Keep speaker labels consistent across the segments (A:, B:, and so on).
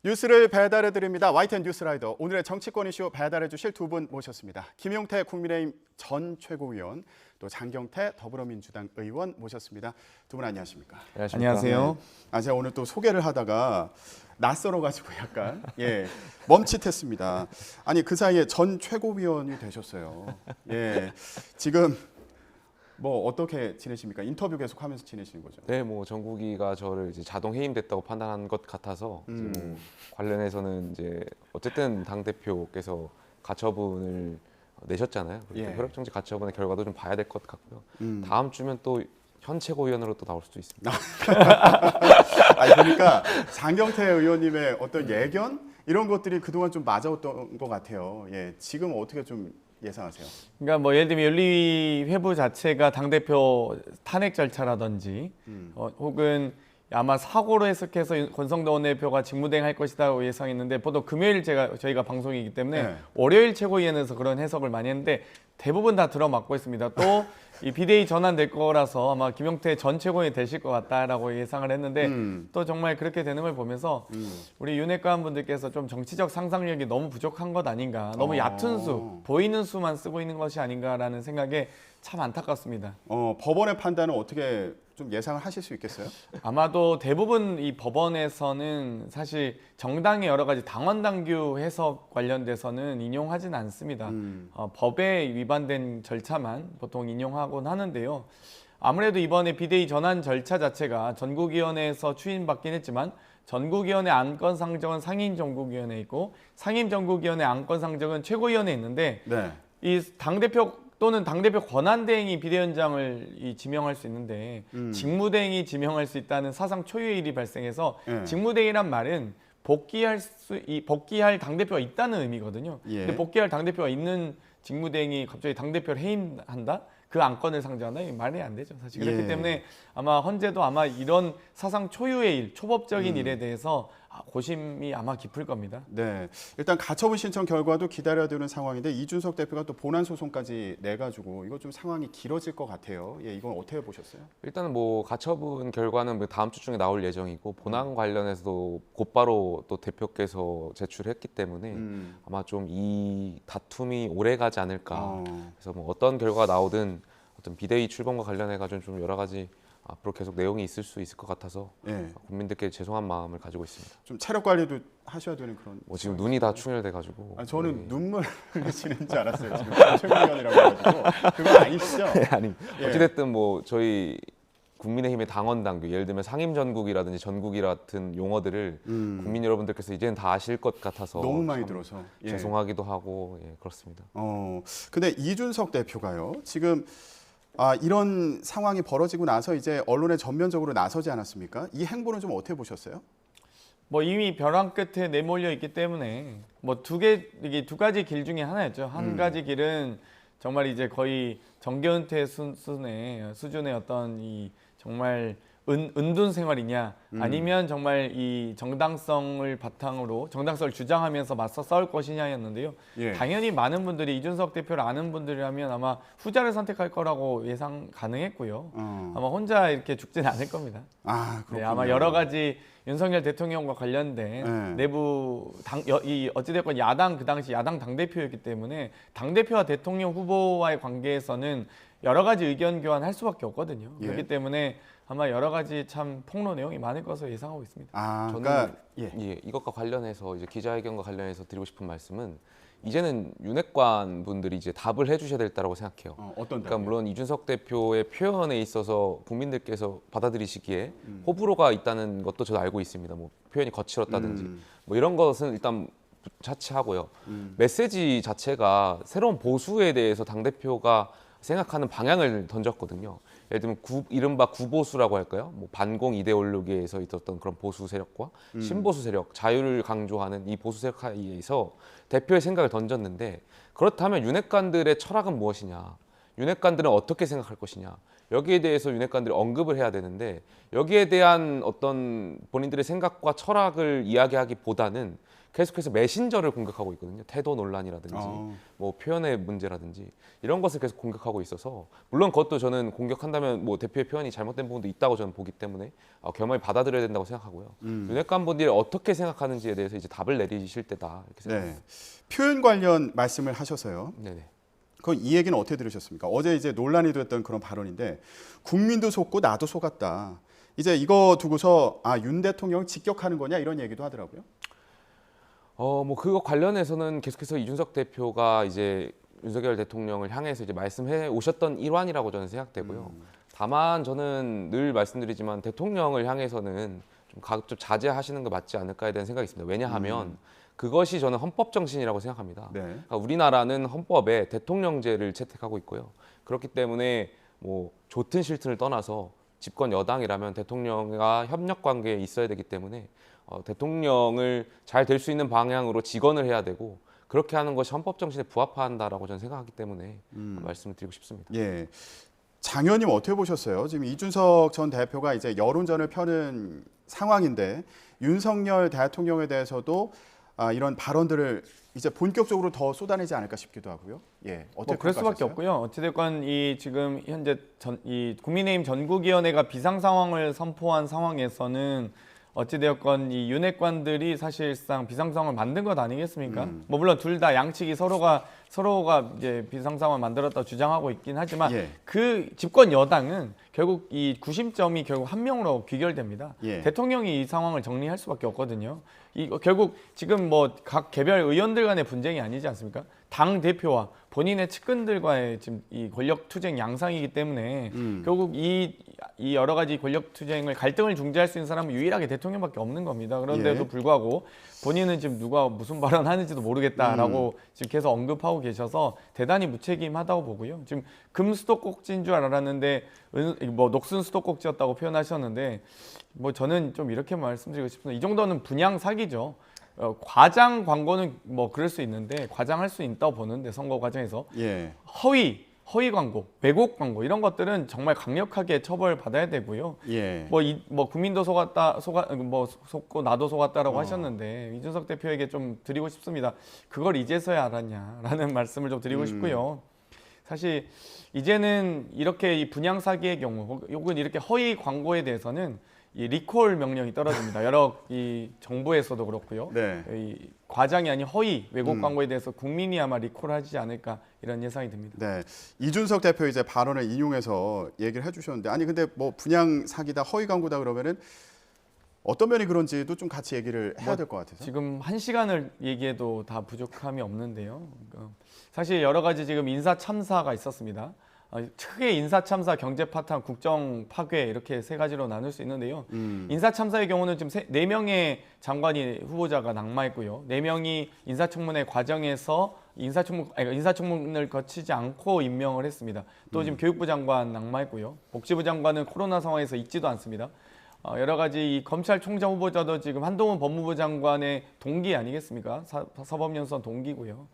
A: 뉴스를 배달해 드립니다. YTN 뉴스라이더. 오늘의 정치권 이슈 배달해 주실 두 분 모셨습니다. 김용태 국민의힘 전 최고위원, 또 장경태 더불어민주당 의원 모셨습니다. 두 분 안녕하십니까?
B: 안녕하세요.
A: 네. 제가 오늘 또 소개를 하다가 낯설어 가지고 약간 멈칫했습니다. 아니 그 사이에 전 최고위원이 되셨어요. 지금 뭐 어떻게 지내십니까? 인터뷰 계속 하면서 지내시는 거죠?
B: 네, 뭐 정국이가 저를 이제 자동 해임됐다고 판단한 것 같아서 이제 뭐 관련해서는 이제 어쨌든 당 대표께서 가처분을 내셨잖아요. 혈액정지 가처분의 결과도 좀 봐야 될 것 같고요. 다음 주면 또 현 최고위원으로 또 나올 수도 있습니다.
A: 아니 그러니까 장경태 의원님의 어떤 예견 이런 것들이 그동안 좀 맞아왔던 것 같아요. 지금 어떻게 좀 예상하세요?
C: 그러니까 뭐 예를 들면 윤리 회부 자체가 당 대표 탄핵 절차라든지 혹은 아마 사고로 해석해서 권성동 원내대표가 직무대행할 것이라고 예상했는데 보통 금요일 저희가 방송이기 때문에 월요일 최고위원회에서 그런 해석을 많이 했는데 대부분 다 들어맞고 있습니다. 또 이 비대위 전환될 거라서 아마 김용태 전 최고위원이 되실 것 같다라고 예상을 했는데 또 정말 그렇게 되는 걸 보면서 우리 윤핵관 분들께서 좀 정치적 상상력이 너무 부족한 것 아닌가, 너무 얕은 수, 보이는 수만 쓰고 있는 것이 아닌가라는 생각에 참 안타깝습니다.
A: 법원의 판단은 어떻게 좀 예상을 하실 수 있겠어요?
C: 아마도 대부분 이 법원에서는 사실 정당의 여러 가지 당원당규 해석 관련돼서는 인용하지는 않습니다. 법에 위반된 절차만 보통 인용하곤 하는데요. 아무래도 이번에 비대위 전환 절차 자체가 전국위원회에서 추인받긴 했지만 전국위원회 안건상정은 상임전국위원회에 있고 상임전국위원회 안건상정은 최고위원회에 있는데 이 당대표 또는 당대표 권한대행이 비대위원장을 지명할 수 있는데 직무대행이 지명할 수 있다는 사상 초유의 일이 발생해서 직무대행이란 말은 복귀할 당대표가 있다는 의미거든요. 근데 복귀할 당대표가 있는 직무대행이 갑자기 당대표를 해임한다? 그 안건을 상정한다? 이게 말이 안 되죠. 사실 그렇기 때문에 아마 헌재도 아마 이런 사상 초유의 일, 초법적인 일에 대해서 고심이 아마 깊을 겁니다.
A: 네, 일단 가처분 신청 결과도 기다려야 되는 상황인데 이준석 대표가 또 본안 소송까지 내가지고 이거 좀 상황이 길어질 것 같아요. 이건 어떻게 보셨어요?
B: 일단은 뭐 가처분 결과는 다음 주 중에 나올 예정이고 본안 관련해서도 곧바로 또 대표께서 제출했기 때문에 아마 좀 이 다툼이 오래 가지 않을까. 그래서 뭐 어떤 결과가 나오든 어떤 비대위 출범과 관련해 가지고 좀 여러 가지 앞으로 계속 내용이 있을 수 있을 것 같아서 국민들께 죄송한 마음을 가지고 있습니다.
A: 좀 체력 관리도 하셔야 되는 그런.
B: 지금 눈이 다 충혈돼가지고.
A: 저는 눈물 흘리시는 줄 알았어요. 지금 최고위원이라고 해가지고 그건 아니시죠?
B: 아니 어찌됐든 뭐 저희 국민의힘의 당원 당규, 예를 들면 상임전국이라든지 전국이 같은 용어들을 국민 여러분들께서 이제는 다 아실 것 같아서
A: 너무 많이 들어서
B: 죄송하기도 하고 그렇습니다.
A: 근데 이준석 대표가요 지금. 이런 상황이 벌어지고 나서 이제 언론에 전면적으로 나서지 않았습니까? 이 행보는 좀 어떻게 보셨어요?
C: 뭐 이미 벼랑 끝에 내몰려 있기 때문에 뭐 이게 두 가지 길 중에 하나였죠. 한 가지 길은 정말 이제 거의 정계은퇴 수준의 어떤 이 정말 은둔 생활이냐 아니면 정말 이 정당성을 바탕으로 정당성을 주장하면서 맞서 싸울 것이냐였는데요. 당연히 많은 분들이 이준석 대표를 아는 분들이라면 아마 후자를 선택할 거라고 예상 가능했고요. 아마 혼자 이렇게 죽지는 않을 겁니다. 아마 여러 가지 윤석열 대통령과 관련된 내부 어찌됐건 야당 그 당시 야당 당대표였기 때문에 당대표와 대통령 후보와의 관계에서는 여러 가지 의견 교환할 수밖에 없거든요. 그렇기 때문에 아마 여러 가지 참 폭로 내용이 많을 것으로 예상하고 있습니다.
B: 저는 이것과 관련해서 이제 기자회견과 관련해서 드리고 싶은 말씀은 이제는 윤핵관 분들이 이제 답을 해주셔야 될 때라고 생각해요.
A: 어떤
B: 그러니까 물론 이준석 대표의 표현에 있어서 국민들께서 받아들이시기에 호불호가 있다는 것도 저도 알고 있습니다. 뭐 표현이 거칠었다든지 뭐 이런 것은 일단 차치하고요. 메시지 자체가 새로운 보수에 대해서 당 대표가 생각하는 방향을 던졌거든요. 예를 들면 이른바 구보수라고 할까요? 뭐 반공 이데올로기에서 있었던 그런 보수 세력과 신보수 세력, 자유를 강조하는 이 보수 세력 사이에서 대표의 생각을 던졌는데 그렇다면 윤핵관들의 철학은 무엇이냐? 윤핵관들은 어떻게 생각할 것이냐? 여기에 대해서 윤핵관들이 언급을 해야 되는데 여기에 대한 어떤 본인들의 생각과 철학을 이야기하기보다는 계속해서 메신저를 공격하고 있거든요. 태도 논란이라든지
A: 어.
B: 뭐 표현의 문제라든지 이런 것을 계속 공격하고 있어서 물론 그것도 저는 공격한다면 뭐 대표의 표현이 잘못된 부분도 있다고 저는 보기 때문에 겸허히 받아들여야 된다고 생각하고요. 윤핵관 분들이 어떻게 생각하는지에 대해서 이제 답을 내리실 때다 이렇게 생각합니다.
A: 네. 표현 관련 말씀을 하셔서요.
B: 네네.
A: 이 얘기는 어떻게 들으셨습니까? 어제 이제 논란이 됐던 그런 발언인데 국민도 속고 나도 속았다. 이제 이거 두고서 윤 대통령 직격하는 거냐 이런 얘기도 하더라고요.
B: 뭐 그거 관련해서는 계속해서 이준석 대표가 이제 윤석열 대통령을 향해서 이제 말씀해 오셨던 일환이라고 저는 생각되고요. 다만 저는 늘 말씀드리지만 대통령을 향해서는 좀 가급적 자제하시는 거 맞지 않을까에 대한 생각이 있습니다. 왜냐하면 그것이 저는 헌법 정신이라고 생각합니다.
A: 네.
B: 그러니까 우리나라는 헌법에 대통령제를 채택하고 있고요. 그렇기 때문에 뭐 좋든 싫든을 떠나서 집권 여당이라면 대통령과 협력 관계에 있어야 되기 때문에 대통령을 잘 될 수 있는 방향으로 직언을 해야 되고 그렇게 하는 것이 헌법 정신에 부합한다라고 저는 생각하기 때문에 말씀을 드리고 싶습니다.
A: 예. 장 의원님 어떻게 보셨어요? 지금 이준석 전 대표가 이제 여론전을 펴는 상황인데 윤석열 대통령에 대해서도 이런 발언들을 이제 본격적으로 더 쏟아내지 않을까 싶기도 하고요. 예, 어떻게
C: 그럴 수밖에
A: 평가하셨어요?
C: 없고요. 어찌됐건 이 지금 현재 이 국민의힘 전국위원회가 비상 상황을 선포한 상황에서는 어찌되었건 이 윤핵관들이 사실상 비상 상황을 만든 것 아니겠습니까? 뭐 물론 둘 다 양측이 서로가 이제 비상 상황을 만들었다고 주장하고 있긴 하지만
A: 예.
C: 그 집권 여당은 결국 이 구심점이 결국 한 명으로 귀결됩니다.
A: 예.
C: 대통령이 이 상황을 정리할 수밖에 없거든요. 결국 지금 뭐 각 개별 의원들 간의 분쟁이 아니지 않습니까? 당 대표와 본인의 측근들과의 지금 이 권력 투쟁 양상이기 때문에 결국 이 여러 가지 권력 투쟁을 갈등을 중재할 수 있는 사람은 유일하게 대통령밖에 없는 겁니다. 그런데도
A: 예.
C: 불구하고 본인은 지금 누가 무슨 발언하는지도 모르겠다라고 지금 계속 언급하고 계셔서 대단히 무책임하다고 보고요. 지금 금 수도꼭지인 줄 알았는데 뭐 녹슨 수도꼭지였다고 표현하셨는데 뭐 저는 좀 이렇게 말씀드리고 싶습니다. 이 정도는 분양 사기죠. 과장 광고는 뭐 그럴 수 있는데 과장할 수 있다고 보는데 선거 과정에서
A: 예.
C: 허위 광고, 왜곡 광고 이런 것들은 정말 강력하게 처벌받아야 되고요.
A: 예.
C: 뭐 국민도 속고 나도 속았다라고 하셨는데 이준석 대표에게 좀 드리고 싶습니다. 그걸 이제서야 알았냐라는 말씀을 좀 드리고 싶고요. 사실 이제는 이렇게 이 분양 사기의 경우 혹은 이렇게 허위 광고에 대해서는 이 리콜 명령이 떨어집니다. 여러 이 정부에서도 그렇고요.
A: 네.
C: 이 과장이 아닌 허위 왜곡 광고에 대해서 국민이 아마 리콜하지 않을까 이런 예상이 듭니다.
A: 네. 이준석 대표 이제 발언을 인용해서 얘기를 해주셨는데 근데 뭐 분양 사기다 허위 광고다 그러면은 어떤 면이 그런지도 좀 같이 얘기를 해야 될 것 같아서.
C: 지금 1시간을 얘기해도 다 부족함이 없는데요. 사실 여러 가지 지금 인사 참사가 있었습니다. 크게 인사 참사, 경제 파탄, 국정 파괴 이렇게 세 가지로 나눌 수 있는데요. 인사 참사의 경우는 지금 4명의 장관이 후보자가 낙마했고요. 4명이 인사청문회 과정에서 인사청문을 거치지 않고 임명을 했습니다. 또 지금 교육부 장관 낙마했고요. 복지부 장관은 코로나 상황에서 있지도 않습니다. 여러 가지 이 검찰총장 후보자도 지금 한동훈 법무부 장관의 동기 아니겠습니까? 사법연수원 동기고요.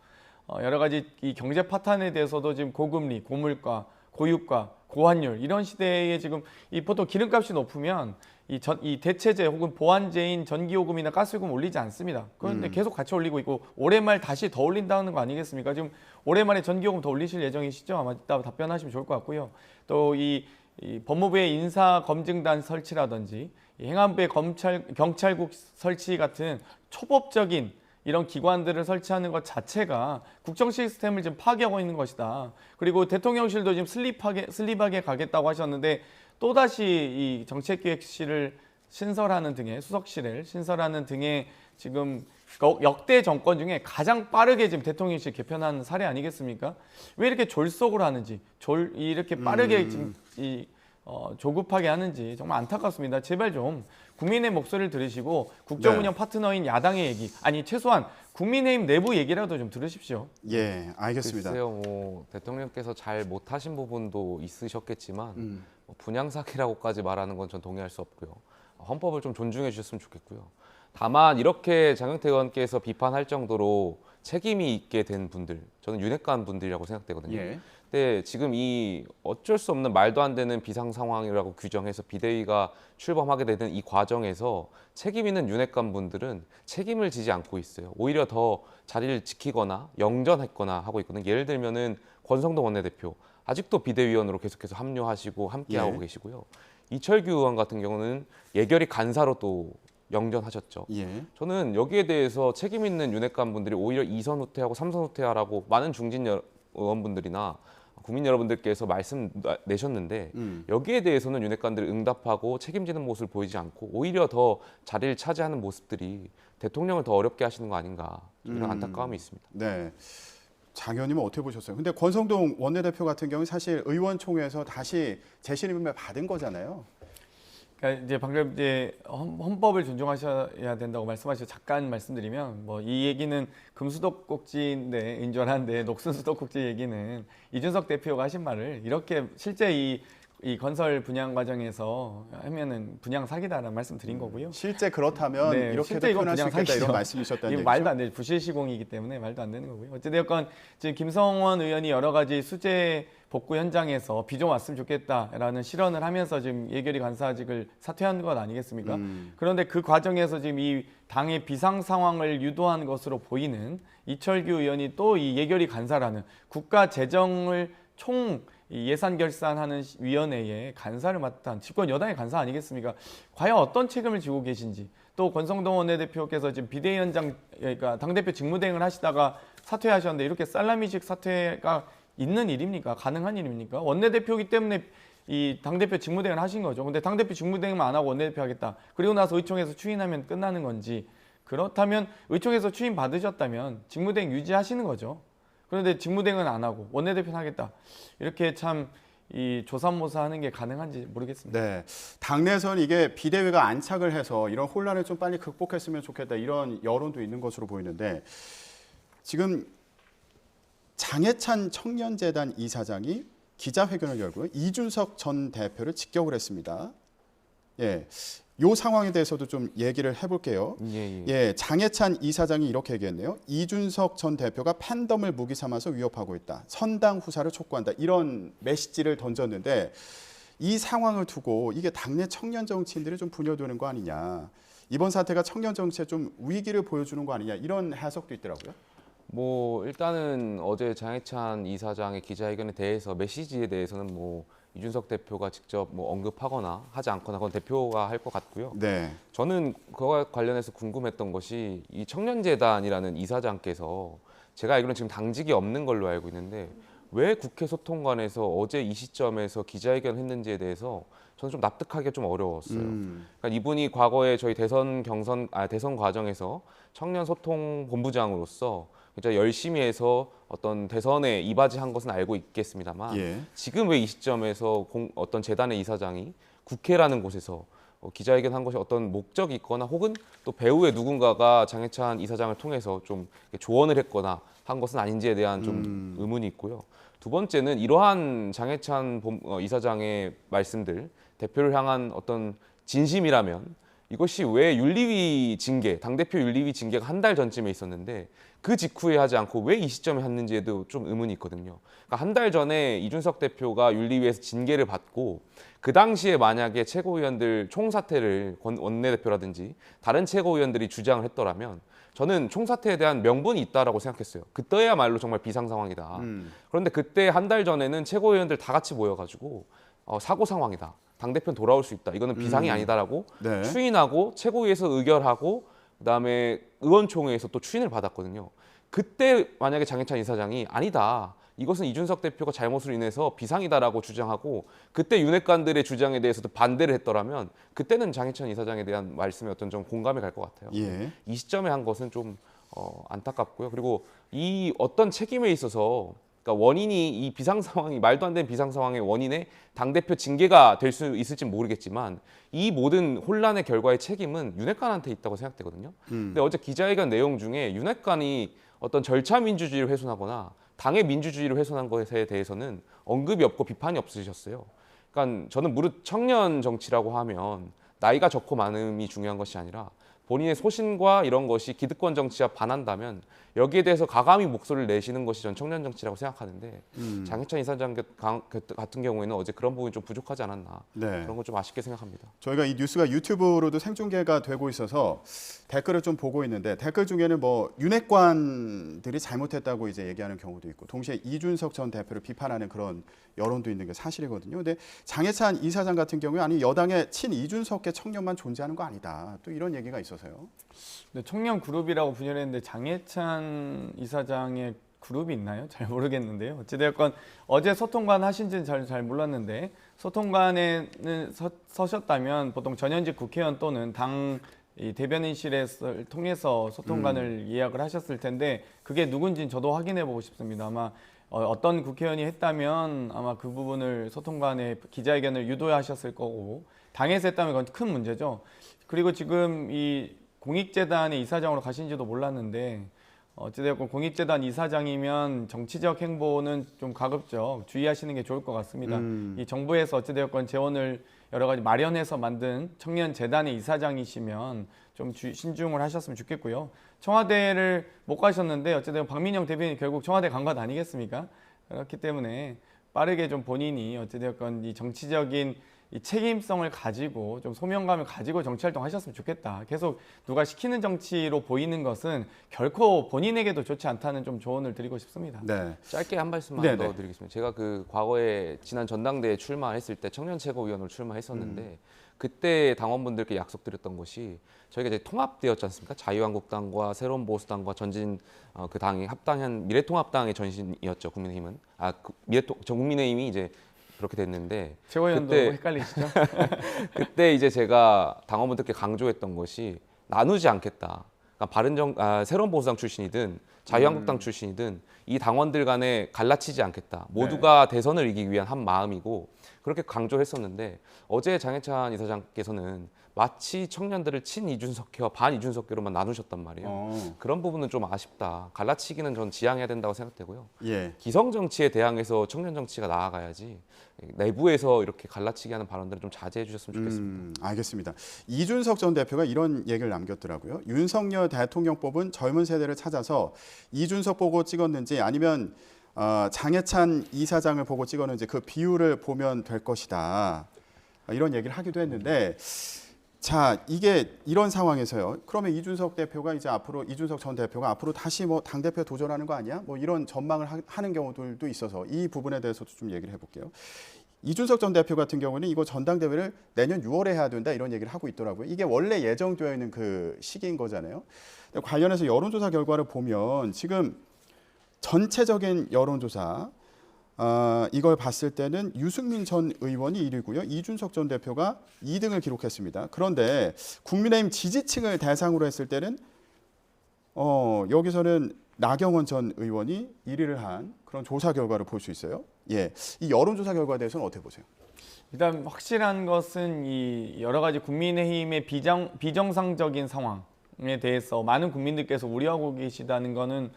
C: 여러 가지 이 경제 파탄에 대해서도 지금 고금리, 고물가, 고유가, 고환율 이런 시대에 지금 이 보통 기름값이 높으면 이 대체제 혹은 보완제인 전기요금이나 가스요금 올리지 않습니다. 그런데 계속 같이 올리고 있고 올해 말 다시 더 올린다는 거 아니겠습니까? 지금 올해 말에 전기요금 더 올리실 예정이시죠? 아마 이따 답변하시면 좋을 것 같고요. 또 이 법무부의 인사검증단 설치라든지 행안부의 경찰국 설치 같은 초법적인 이런 기관들을 설치하는 것 자체가 국정 시스템을 지금 파괴하고 있는 것이다. 그리고 대통령실도 지금 슬립하게 가겠다고 하셨는데 또다시 이 정책기획실을 신설하는 등의 수석실을 신설하는 등의 지금 역대 정권 중에 가장 빠르게 지금 대통령실 개편한 사례 아니겠습니까? 왜 이렇게 졸속으로 하는지, 이렇게 빠르게 지금 조급하게 하는지 정말 안타깝습니다. 제발 좀 국민의 목소리를 들으시고 국정운영 파트너인 야당의 얘기, 최소한 국민의힘 내부 얘기라도 좀 들으십시오.
A: 예, 알겠습니다.
B: 글쎄요, 뭐 대통령께서 잘 못하신 부분도 있으셨겠지만 뭐 분양 사기라고까지 말하는 건 전 동의할 수 없고요. 헌법을 좀 존중해 주셨으면 좋겠고요. 다만 이렇게 장경태 의원께서 비판할 정도로 책임이 있게 된 분들, 저는 윤핵관 분들이라고 생각되거든요.
A: 예.
B: 근데 지금 이 어쩔 수 없는 말도 안 되는 비상 상황이라고 규정해서 비대위가 출범하게 되는 이 과정에서 책임 있는 윤핵관 분들은 책임을 지지 않고 있어요. 오히려 더 자리를 지키거나 영전했거나 하고 있거든요. 예를 들면은 권성동 원내대표 아직도 비대위원으로 계속해서 합류하시고 함께하고
A: 예.
B: 계시고요. 이철규 의원 같은 경우는 예결위 간사로 또 영전하셨죠.
A: 예.
B: 저는 여기에 대해서 책임 있는 윤핵관 분들이 오히려 2선 후퇴하고 3선 후퇴하라고 많은 중진 의원분들이나 국민 여러분들께서 말씀 내셨는데 여기에 대해서는 윤핵관들이 응답하고 책임지는 모습을 보이지 않고 오히려 더 자리를 차지하는 모습들이 대통령을 더 어렵게 하시는 거 아닌가 이런 안타까움이 있습니다.
A: 네. 장 의원님은 어떻게 보셨어요? 근데 권성동 원내대표 같은 경우는 사실 의원총회에서 다시 재신임을 받은 거잖아요.
C: 그러니까 이제 방금 이제 헌법을 존중하셔야 된다고 말씀하셔서 잠깐 말씀드리면 뭐 이 얘기는 금수도꼭지인데 줄 알았는데 녹슨수도꼭지 얘기는 이준석 대표가 하신 말을 이렇게 실제 이 건설 분양 과정에서 하면은 분양 사기다라는 말씀 드린 거고요.
A: 실제 그렇다면
C: 네,
A: 이렇게도
C: 실제 이건
A: 표현할 수
C: 그냥
A: 있겠다
C: 사기죠.
A: 이런 말씀이셨다는
C: 이거
A: 얘기죠.
C: 말도 안 돼. 부실시공이기 때문에 말도 안 되는 거고요. 어찌되었건 지금 김성원 의원이 여러 가지 수재 복구 현장에서 비 좀 왔으면 좋겠다라는 실언을 하면서 지금 예결위 간사직을 사퇴한 것 아니겠습니까? 그런데 그 과정에서 지금 이 당의 비상 상황을 유도한 것으로 보이는 이철규 의원이 또 이 예결위 간사라는 국가 재정을 이 예산 결산하는 위원회에 간사를 맡은 집권 여당의 간사 아니겠습니까? 과연 어떤 책임을 지고 계신지 또 권성동 원내대표께서 지금 비대위원장 그러니까 당대표 직무대행을 하시다가 사퇴하셨는데 이렇게 살라미식 사퇴가 있는 일입니까? 가능한 일입니까? 원내대표이기 때문에 이 당대표 직무대행을 하신 거죠. 근데 당대표 직무대행만 안 하고 원내대표 하겠다. 그리고 나서 의총에서 추인하면 끝나는 건지 그렇다면 의총에서 추인 받으셨다면 직무대행 유지하시는 거죠. 그런데 직무대행은 안 하고 원내대표는 하겠다. 이렇게 참 이 조삼모사하는 게 가능한지 모르겠습니다.
A: 네, 당내에서는 이게 비대위가 안착을 해서 이런 혼란을 좀 빨리 극복했으면 좋겠다 이런 여론도 있는 것으로 보이는데 지금 장해찬 청년재단 이사장이 기자회견을 열고 이준석 전 대표를 직격을 했습니다. 예, 요 상황에 대해서도 좀 얘기를 해볼게요. 예, 장해찬 이사장이 이렇게 얘기했네요. 이준석 전 대표가 팬덤을 무기 삼아서 위협하고 있다. 선당 후사를 촉구한다. 이런 메시지를 던졌는데 이 상황을 두고 이게 당내 청년 정치인들이 좀 분열되는 거 아니냐. 이번 사태가 청년 정치에 좀 위기를 보여주는 거 아니냐. 이런 해석도 있더라고요.
B: 뭐 일단은 어제 장해찬 이사장의 기자회견에 대해서 메시지에 대해서는 뭐 이준석 대표가 직접 뭐 언급하거나 하지 않거나 그건 대표가 할 것 같고요.
A: 네.
B: 저는 그와 관련해서 궁금했던 것이 이 청년재단이라는 이사장께서 제가 알기로는 지금 당직이 없는 걸로 알고 있는데 왜 국회 소통관에서 어제 이 시점에서 기자회견을 했는지에 대해서 저는 좀 납득하기가 좀 어려웠어요. 그러니까 이분이 과거에 저희 대선 과정에서 청년 소통 본부장으로서 진짜 열심히 해서 어떤 대선에 이바지한 것은 알고 있겠습니다만
A: 예.
B: 지금 왜 이 시점에서 어떤 재단의 이사장이 국회라는 곳에서 기자회견한 것이 어떤 목적이 있거나 혹은 또 배후에 누군가가 장해찬 이사장을 통해서 좀 조언을 했거나 한 것은 아닌지에 대한 좀 의문이 있고요. 두 번째는 이러한 장해찬 이사장의 말씀들 대표를 향한 어떤 진심이라면 이것이 왜 윤리위 징계, 당대표 윤리위 징계가 한 달 전쯤에 있었는데 그 직후에 하지 않고 왜 이 시점에 했는지에도 좀 의문이 있거든요. 그러니까 한 달 전에 이준석 대표가 윤리위에서 징계를 받고 그 당시에 만약에 최고위원들 총사퇴를 원내대표라든지 다른 최고위원들이 주장을 했더라면 저는 총사퇴에 대한 명분이 있다라고 생각했어요. 그때야말로 정말 비상 상황이다. 그런데 그때 한 달 전에는 최고위원들 다 같이 모여가지고 사고 상황이다. 당대표는 돌아올 수 있다. 이거는 비상이 아니다라고
A: 네.
B: 추인하고 최고위에서 의결하고 그다음에 의원총회에서 또 추인을 받았거든요. 그때 만약에 장해찬 이사장이 아니다. 이것은 이준석 대표가 잘못으로 인해서 비상이다라고 주장하고 그때 윤핵관들의 주장에 대해서도 반대를 했더라면 그때는 장해찬 이사장에 대한 말씀에 어떤 좀 공감이 갈 것 같아요.
A: 예.
B: 이 시점에 한 것은 좀 안타깝고요. 그리고 이 어떤 책임에 있어서 그러니까 원인이 이 비상 상황이 말도 안 되는 비상 상황의 원인에 당대표 징계가 될 수 있을지 모르겠지만 이 모든 혼란의 결과의 책임은 윤핵관한테 있다고 생각되거든요. 근데 어제 기자회견 내용 중에 윤핵관이 어떤 절차 민주주의를 훼손하거나 당의 민주주의를 훼손한 것에 대해서는 언급이 없고 비판이 없으셨어요. 그러니까 저는 무릇 청년 정치라고 하면 나이가 적고 많음이 중요한 것이 아니라 본인의 소신과 이런 것이 기득권 정치와 반한다면 여기에 대해서 과감히 목소리를 내시는 것이 전 청년 정치라고 생각하는데 장해찬 이사장 같은 경우에는 어제 그런 부분이 좀 부족하지 않았나
A: 네.
B: 그런 건 좀 아쉽게 생각합니다.
A: 저희가 이 뉴스가 유튜브로도 생중계가 되고 있어서 댓글을 좀 보고 있는데 댓글 중에는 뭐 윤핵관들이 잘못했다고 이제 얘기하는 경우도 있고 동시에 이준석 전 대표를 비판하는 그런 여론도 있는 게 사실이거든요. 근데 장해찬 이사장 같은 경우에 아니 여당의 친 이준석계 청년만 존재하는 거 아니다. 또 이런 얘기가 있어서요.
C: 네, 청년 그룹이라고 분열했는데 장해찬 이사장의 그룹이 있나요? 잘 모르겠는데요. 어찌되었건 어제 소통관 하신지는 잘 몰랐는데 소통관에는 서셨다면 보통 전현직 국회의원 또는 당 이 대변인실을 통해서 소통관을 예약을 하셨을 텐데 그게 누군지는 저도 확인해 보고 싶습니다. 아마 어떤 국회의원이 했다면 아마 그 부분을 소통관에 기자회견을 유도하셨을 거고 당에서 했다면 그건 큰 문제죠. 그리고 지금 이 공익재단의 이사장으로 가신지도 몰랐는데 어찌되었건 공익재단 이사장이면 정치적 행보는 좀 가급적 주의하시는 게 좋을 것 같습니다. 이 정부에서 어찌되었건 재원을 여러 가지 마련해서 만든 청년재단의 이사장이시면 좀 신중을 하셨으면 좋겠고요. 청와대를 못 가셨는데 어찌되건 박민영 대변인이 결국 청와대 간 것 아니겠습니까? 그렇기 때문에 빠르게 좀 본인이 어찌되었건 이 정치적인 이 책임성을 가지고 좀 소명감을 가지고 정치활동 하셨으면 좋겠다. 계속 누가 시키는 정치로 보이는 것은 결코 본인에게도 좋지 않다는 좀 조언을 드리고 싶습니다.
A: 네.
B: 짧게 한 말씀만
A: 네네.
B: 더 드리겠습니다. 제가 그 과거에 지난 전당대회 출마했을 때 청년 최고위원으로 출마했었는데 그때 당원분들께 약속드렸던 것이 저희가 이제 통합되었지 않습니까? 자유한국당과 새로운 보수당과 전진 그 당이 합당한 미래통합당의 전신이었죠. 국민의힘은 국민의힘이 이제 그렇게 됐는데
C: 최고위원도
B: 그때
C: 헷갈리시죠?
B: 그때 이제 제가 당원분들께 강조했던 것이 나누지 않겠다. 그러니까 새로운 보수당 출신이든 자유한국당 출신이든 이 당원들 간에 갈라치지 않겠다. 모두가 대선을 이기기 위한 한 마음이고 그렇게 강조했었는데 어제 장해찬 이사장께서는 마치 청년들을 친 이준석계와 반 이준석계로만 나누셨단 말이에요. 그런 부분은 좀 아쉽다. 갈라치기는 전 지양해야 된다고 생각되고요.
A: 예.
B: 기성 정치에 대항해서 청년 정치가 나아가야지 내부에서 이렇게 갈라치기 하는 발언들을 좀 자제해 주셨으면 좋겠습니다.
A: 알겠습니다. 이준석 전 대표가 이런 얘기를 남겼더라고요. 윤석열 대통령 뽑은 젊은 세대를 찾아서 이준석 보고 찍었는지 아니면 장해찬 이사장을 보고 찍었는지 그 비율을 보면 될 것이다. 이런 얘기를 하기도 했는데 자, 이게 이런 상황에서요. 그러면 이준석 전 대표가 앞으로 다시 뭐 당대표 도전하는 거 아니야? 뭐 이런 전망을 하는 경우들도 있어서 이 부분에 대해서도 좀 얘기를 해볼게요. 이준석 전 대표 같은 경우는 이거 전당대회를 내년 6월에 해야 된다 이런 얘기를 하고 있더라고요. 이게 원래 예정되어 있는 그 시기인 거잖아요. 관련해서 여론조사 결과를 보면 지금 전체적인 여론조사 이걸 봤을 때는 유승민 전 의원이 1위고요. 이준석 전 대표가 2등을 기록했습니다. 그런데 국민의힘 지지층을 대상으로 했을 때는 여기서는 나경원 전 의원이 1위를 한 그런 조사 결과를 볼 수 있어요. 예, 이 여론조사 결과에 대해서는 어떻게 보세요?
C: 일단 확실한 것은 이 여러 가지 국민의힘의 비정상적인 상황에 대해서 많은 국민들께서 우려하고 계시다는 거는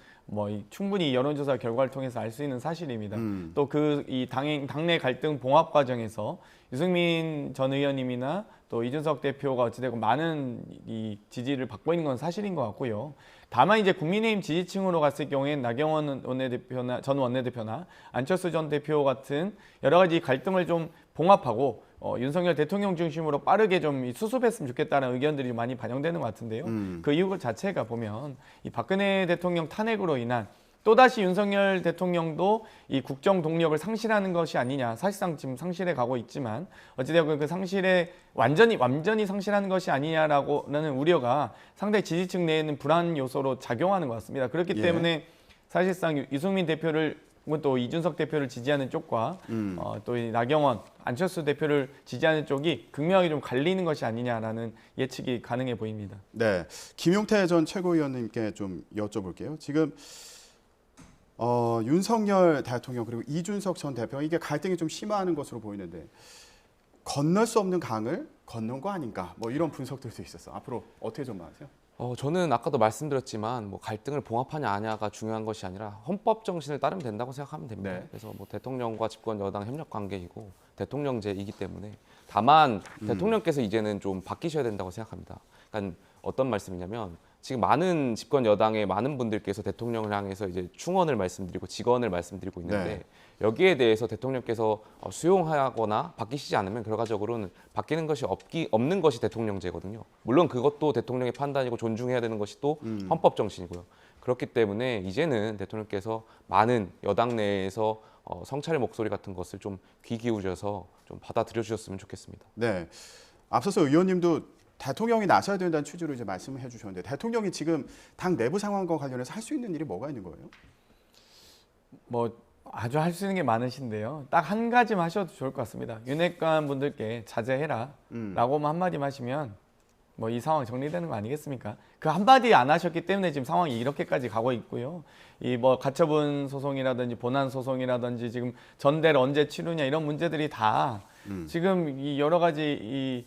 C: 충분히 여론조사 결과를 통해서 알 수 있는 사실입니다. 또 그 이 당내 갈등 봉합 과정에서 유승민 전 의원님이나 또 이준석 대표가 어찌되고 많은 이 지지를 받고 있는 건 사실인 것 같고요. 다만 이제 국민의힘 지지층으로 갔을 경우에는 나경원 전 원내대표나 안철수 전 대표 같은 여러 가지 갈등을 좀 봉합하고 윤석열 대통령 중심으로 빠르게 좀 수습했으면 좋겠다는 의견들이 많이 반영되는 것 같은데요. 그 이유 자체가 보면 이 박근혜 대통령 탄핵으로 인한 또다시 윤석열 대통령도 이 국정 동력을 상실하는 것이 아니냐. 사실상 지금 상실해 가고 있지만 어찌되었건 그 상실에 완전히 상실하는 것이 아니냐라는 우려가 상당히 지지층 내에는 불안 요소로 작용하는 것 같습니다. 그렇기 때문에 사실상 유승민 대표를 또 이준석 대표를 지지하는 쪽과 또 이 나경원, 안철수 대표를 지지하는 쪽이 극명하게 좀 갈리는 것이 아니냐라는 예측이 가능해 보입니다.
A: 네, 김용태 전 최고위원님께 좀 여쭤볼게요. 지금 윤석열 대통령 그리고 이준석 전 대표 이게 갈등이 좀 심화하는 것으로 보이는데 건널 수 없는 강을 건넌 거 아닌가? 뭐 이런 분석들도 있어서 앞으로 어떻게 전망하세요?
B: 저는 아까도 말씀드렸지만 뭐 갈등을 봉합하냐 아냐가 중요한 것이 아니라 헌법 정신을 따르면 된다고 생각하면 됩니다.
A: 네.
B: 그래서 뭐 대통령과 집권 여당 협력 관계이고 대통령제이기 때문에 다만 대통령께서 이제는 좀 바뀌셔야 된다고 생각합니다. 그러니까 어떤 말씀이냐면 지금 많은 집권 여당의 많은 분들께서 대통령을 향해서 이제 충언을 말씀드리고 직언을 말씀드리고 있는데
A: 네.
B: 여기에 대해서 대통령께서 수용하거나 바뀌시지 않으면 결과적으로는 바뀌는 것이 없는 것이 대통령제거든요. 물론 그것도 대통령의 판단이고 존중해야 되는 것이 또 헌법 정신이고요. 그렇기 때문에 이제는 대통령께서 많은 여당 내에서 성찰의 목소리 같은 것을 좀 귀 기울여서 좀 받아들여 주셨으면 좋겠습니다.
A: 네. 앞서서 의원님도 대통령이 나서야 된다는 취지로 이제 말씀을 해주셨는데 대통령이 지금 당 내부 상황과 관련해서 할 수 있는 일이 뭐가 있는 거예요?
C: 뭐 아주 할 수 있는 게 많으신데요. 딱 한 가지만 하셔도 좋을 것 같습니다. 윤핵관 분들께 자제해라 라고만 한마디만 하시면 뭐 이 상황 정리되는 거 아니겠습니까? 그 한마디 안 하셨기 때문에 지금 상황이 이렇게까지 가고 있고요. 이 뭐 가처분 소송이라든지 본안 소송이라든지 지금 전대를 언제 치르냐 이런 문제들이 다 지금 이 여러 가지 이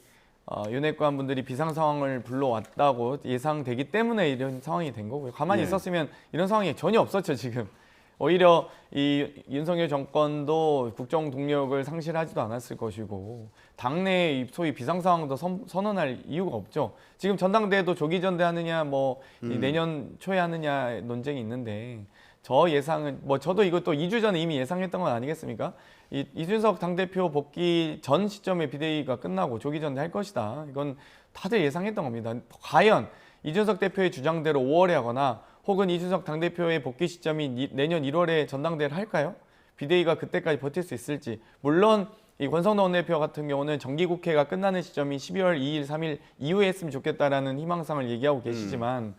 C: 윤핵관 분들이 비상 상황을 불러왔다고 예상되기 때문에 이런 상황이 된 거고요. 가만히
A: 예.
C: 있었으면 이런 상황이 전혀 없었죠, 지금. 오히려 이 윤석열 정권도 국정 동력을 상실하지도 않았을 것이고 당내 소위 비상 상황도 선언할 이유가 없죠. 지금 전당대회도 조기 전대하느냐 뭐 내년 초에 하느냐 논쟁이 있는데 저 예상은 뭐 저도 이것도 2주 전에 이미 예상했던 건 아니겠습니까? 이준석 당대표 복귀 전 시점에 비대위가 끝나고 조기 전대 할 것이다. 이건 다들 예상했던 겁니다. 과연 이준석 대표의 주장대로 5월에 하거나 혹은 이준석 당대표의 복귀 시점이 내년 1월에 전당대회를 할까요? 비대위가 그때까지 버틸 수 있을지. 물론 이 권성동 원내대표 같은 경우는 정기국회가 끝나는 시점이 12월 2일, 3일 이후에 했으면 좋겠다라는 희망상을 얘기하고 계시지만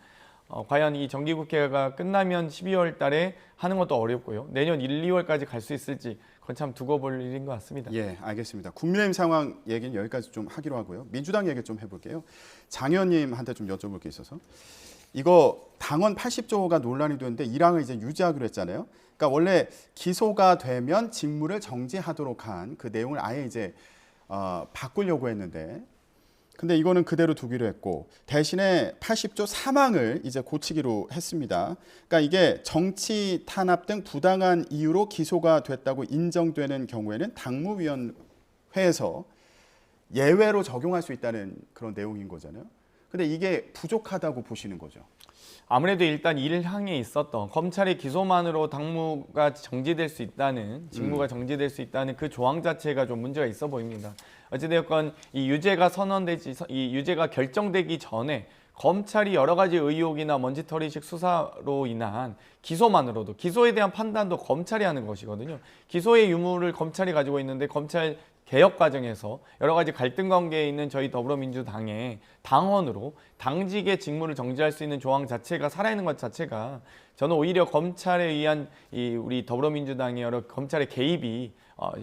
C: 과연 이 정기국회가 끝나면 12월 달에 하는 것도 어렵고요. 내년 1, 2월까지 갈 수 있을지 그건 참 두고 볼 일인 것 같습니다.
A: 예, 알겠습니다. 국민의힘 상황 얘기는 여기까지 좀 하기로 하고요. 민주당 얘기 좀 해볼게요. 장 의원님한테 좀 여쭤볼 게 있어서 이거 당원 80조가 논란이 되는데 1항을 이제 유지하기로 했잖아요. 그러니까 원래 기소가 되면 직무를 정지하도록 한 그 내용을 아예 이제 바꾸려고 했는데 근데 이거는 그대로 두기로 했고 대신에 80조 3항을 이제 고치기로 했습니다. 그러니까 이게 정치 탄압 등 부당한 이유로 기소가 됐다고 인정되는 경우에는 당무위원회에서 예외로 적용할 수 있다는 그런 내용인 거잖아요. 근데 이게 부족하다고 보시는 거죠.
C: 아무래도 일단 1항에 있었던 검찰의 기소만으로 당무가 정지될 수 있다는 직무가 정지될 수 있다는 그 조항 자체가 좀 문제가 있어 보입니다. 어찌되었건 이 유죄가 결정되기 전에 검찰이 여러 가지 의혹이나 먼지털이식 수사로 인한 기소만으로도 기소에 대한 판단도 검찰이 하는 것이거든요. 기소의 유무를 검찰이 가지고 있는데 검찰 개혁 과정에서 여러 가지 갈등 관계에 있는 저희 더불어민주당의 당원으로 당직의 직무를 정지할 수 있는 조항 자체가 살아있는 것 자체가 저는 오히려 검찰에 의한 이 우리 더불어민주당의 여러 검찰의 개입이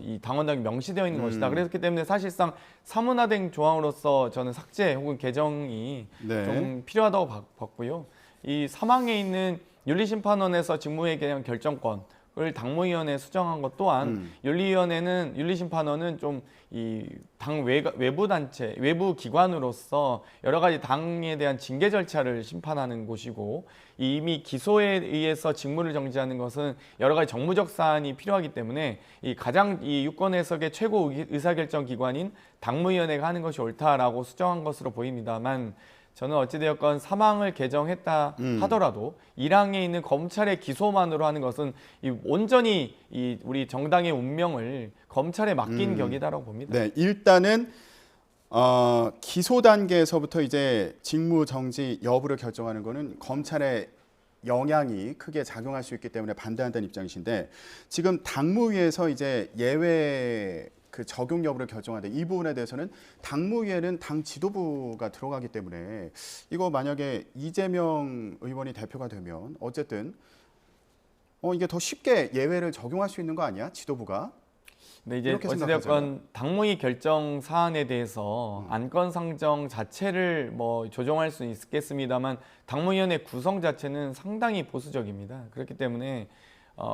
C: 이 당원당이 명시되어 있는 것이다. 그렇기 때문에 사실상 사문화된 조항으로서 저는 삭제 혹은 개정이
A: 네.
C: 좀 필요하다고 봤고요. 이 3항에 있는 윤리심판원에서 직무에 대한 결정권 을 당무위원회에 수정한 것 또한 윤리위원회는 윤리심판원은 좀 이 당 외부 단체, 외부 기관으로서 여러 가지 당에 대한 징계 절차를 심판하는 곳이고 이미 기소에 의해서 직무를 정지하는 것은 여러 가지 정무적 사안이 필요하기 때문에 이 가장 이 유권 해석의 최고 의사결정 기관인 당무위원회가 하는 것이 옳다라고 수정한 것으로 보입니다만. 저는 어찌되었건 3항을 개정했다 하더라도 1항에 있는 검찰의 기소만으로 하는 것은 온전히 우리 정당의 운명을 검찰에 맡긴 격이다라고 봅니다.
A: 네, 일단은 기소 단계에서부터 이제 직무 정지 여부를 결정하는 거는 검찰의 영향이 크게 작용할 수 있기 때문에 반대한다는 입장이신데 지금 당무위에서 이제 예외 그 적용 여부를 결정하는데 이 부분에 대해서는 당무위에는 당 지도부가 들어가기 때문에 이거 만약에 이재명 의원이 대표가 되면 어쨌든 이게 더 쉽게 예외를 적용할 수 있는 거 아니야? 지도부가.
C: 네, 이제
A: 이렇게
C: 어찌되었건 당무위 결정 사안에 대해서 안건 상정 자체를 뭐 조정할 수 있겠습니다만 당무위원회 구성 자체는 상당히 보수적입니다. 그렇기 때문에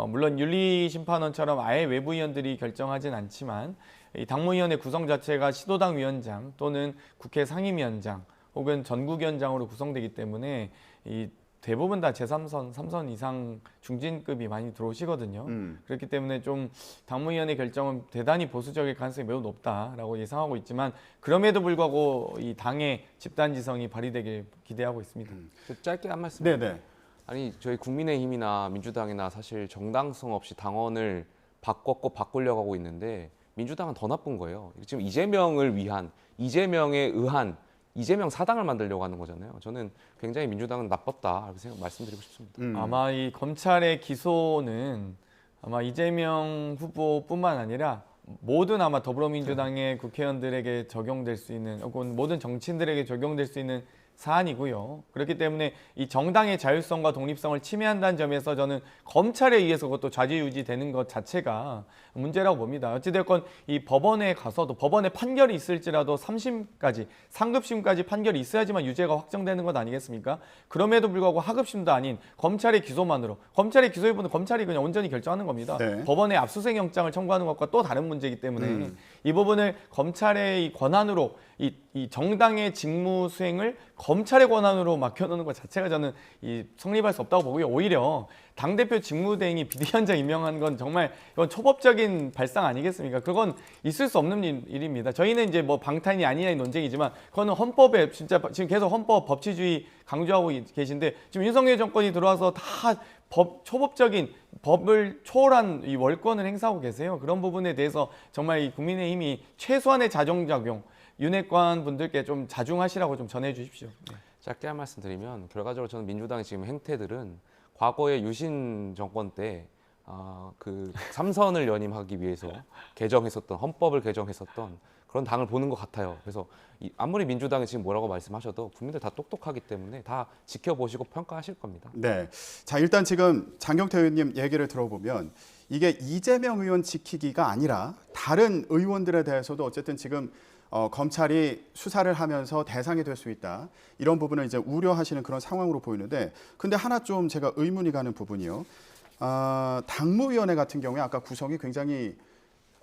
C: 물론 윤리심판원처럼 아예 외부위원들이 결정하진 않지만 이 당무위원회 구성 자체가 시도당 위원장 또는 국회 상임위원장 혹은 전국위원장으로 구성되기 때문에 이 대부분 다 제3선, 3선 이상 중진급이 많이 들어오시거든요. 그렇기 때문에 좀 당무위원회 결정은 대단히 보수적일 가능성이 매우 높다라고 예상하고 있지만 그럼에도 불구하고 이 당의 집단지성이 발휘되길 기대하고 있습니다.
B: 저 짧게 한 말씀.
A: 네네.
B: 아니 저희 국민의힘이나 민주당이나 사실 정당성 없이 당원을 바꿨고 바꾸려고 하고 있는데 민주당은 더 나쁜 거예요. 지금 이재명을 위한 이재명에 의한 이재명 사당을 만들려고 하는 거잖아요. 저는 굉장히 민주당은 나빴다 이렇게 말씀드리고 싶습니다.
C: 아마 이 검찰의 기소는 아마 이재명 후보뿐만 아니라 모든 아마 더불어민주당의 국회의원들에게 적용될 수 있는 혹은 모든 정치인들에게 적용될 수 있는 사안이고요. 그렇기 때문에 이 정당의 자율성과 독립성을 침해한다는 점에서 저는 검찰에 의해서 그것도 좌지우지되는 것 자체가 문제라고 봅니다. 어찌됐건 이 법원에 가서도 법원에 판결이 있을지라도 3심까지 상급심까지 판결이 있어야지만 유죄가 확정되는 것 아니겠습니까? 그럼에도 불구하고 하급심도 아닌 검찰의 기소만으로 검찰의 기소 여부는 검찰이 그냥 온전히 결정하는 겁니다.
A: 네.
C: 법원에 압수수색 영장을 청구하는 것과 또 다른 문제이기 때문에 이 부분을 검찰의 이 권한으로 이 정당의 직무 수행을 검찰의 권한으로 맡겨놓는 것 자체가 저는 이 성립할 수 없다고 보고요. 오히려 당대표 직무대행이 비대위원장 임명한 건 정말 이건 초법적인 발상 아니겠습니까? 그건 있을 수 없는 일입니다. 저희는 이제 뭐 방탄이 아니냐의 논쟁이지만 그거는 헌법에 진짜 지금 계속 헌법 법치주의 강조하고 계신데 지금 윤석열 정권이 들어와서 다 초법적인 법을 초월한 이 월권을 행사하고 계세요. 그런 부분에 대해서 정말 이 국민의힘이 최소한의 자정작용 윤핵관 분들께 좀 자중하시라고 좀 전해 주십시오. 네.
B: 짧게 한 말씀 드리면 결과적으로 저는 민주당의 지금 행태들은 과거의 유신 정권 때 그 3선을 연임하기 위해서 개정했었던 헌법을 개정했었던 그런 당을 보는 것 같아요. 그래서 아무리 민주당이 지금 뭐라고 말씀하셔도 국민들 다 똑똑하기 때문에 다 지켜보시고 평가하실 겁니다.
A: 네. 자, 일단 지금 장경태 의원님 얘기를 들어보면 이게 이재명 의원 지키기가 아니라 다른 의원들에 대해서도 어쨌든 지금 검찰이 수사를 하면서 대상이 될 수 있다. 이런 부분을 이제 우려하시는 그런 상황으로 보이는데 근데 하나 좀 제가 의문이 가는 부분이요. 당무위원회 같은 경우에 아까 구성이 굉장히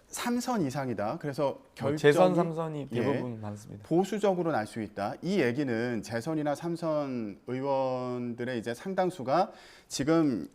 A: 3선 이상이다. 그래서 결정이
C: 재선 3선이 대부분 많습니다.
A: 보수적으로 날 수 있다. 이 얘기는 재선이나 3선 의원들의 이제 상당수가 지금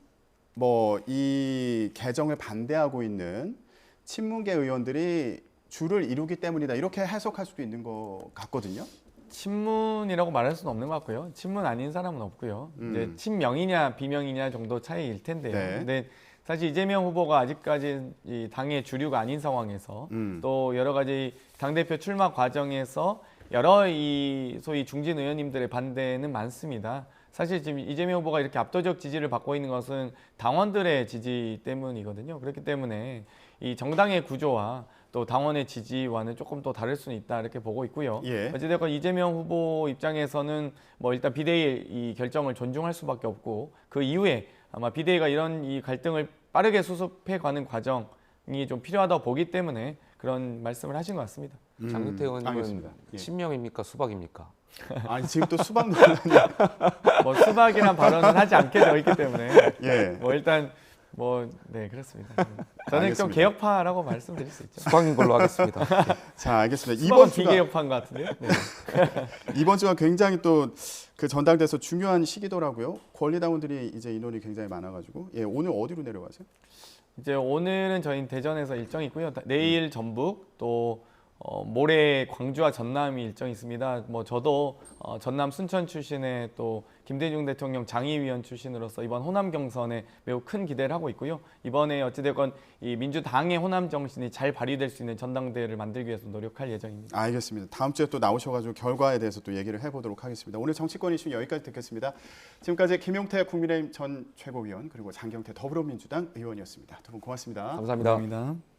A: 뭐 이 개정을 반대하고 있는 친문계 의원들이 주를 이루기 때문이다. 이렇게 해석할 수도 있는 것 같거든요.
C: 친문이라고 말할 수는 없는 것 같고요. 친문 아닌 사람은 없고요. 이제 친명이냐 비명이냐 정도 차이일 텐데요.
A: 네.
C: 근데 사실 이재명 후보가 아직까지 이 당의 주류가 아닌 상황에서 또 여러 가지 당대표 출마 과정에서 여러 이 소위 중진 의원님들의 반대는 많습니다. 사실 지금 이재명 후보가 이렇게 압도적 지지를 받고 있는 것은 당원들의 지지 때문이거든요. 그렇기 때문에 이 정당의 구조와 또 당원의 지지와는 조금 또 다를 수는 있다 이렇게 보고 있고요.
A: 예.
C: 어찌됐건 이재명 후보 입장에서는 뭐 일단 비대위 이 결정을 존중할 수밖에 없고 그 이후에 아마 비대위가 이런 이 갈등을 빠르게 수습해가는 과정이 좀 필요하다고 보기 때문에 그런 말씀을 하신 것 같습니다.
B: 장경태 의원님은
A: 알겠습니다. 예.
B: 친명입니까 수박입니까?
A: 아니 지금 또 수박 논란이
C: 뭐 수박이란 발언은 하지 않게 되어 있기 때문에
A: 예.
C: 뭐 일단 뭐 네 그렇습니다. 저는 좀
A: 알겠습니다.
C: 개혁파라고 말씀드릴 수 있죠.
B: 수박인 걸로 하겠습니다.
A: 자, 알겠습니다.
C: 수박은 비개혁파인 것 같은데요. 네.
A: 이번 주가 굉장히 또 그 전당대에서 중요한 시기더라고요. 권리당원들이 이제 인원이 굉장히 많아가지고 예, 오늘 어디로 내려가세요?
C: 이제 오늘은 저희 대전에서 일정이 있고요. 내일 전북 또 모레 광주와 전남이 일정이 있습니다. 뭐 저도 전남 순천 출신의 또 김대중 대통령 장의위원 출신으로서 이번 호남 경선에 매우 큰 기대를 하고 있고요. 이번에 어찌됐건 이 민주당의 호남 정신이 잘 발휘될 수 있는 전당대회를 만들기 위해서 노력할 예정입니다.
A: 알겠습니다. 다음 주에 또 나오셔가지고 결과에 대해서 또 얘기를 해보도록 하겠습니다. 오늘 정치권 이슈 여기까지 듣겠습니다. 지금까지 김용태 국민의힘 전 최고위원 그리고 장경태 더불어민주당 의원이었습니다. 두 분 고맙습니다.
B: 감사합니다.
C: 감사합니다.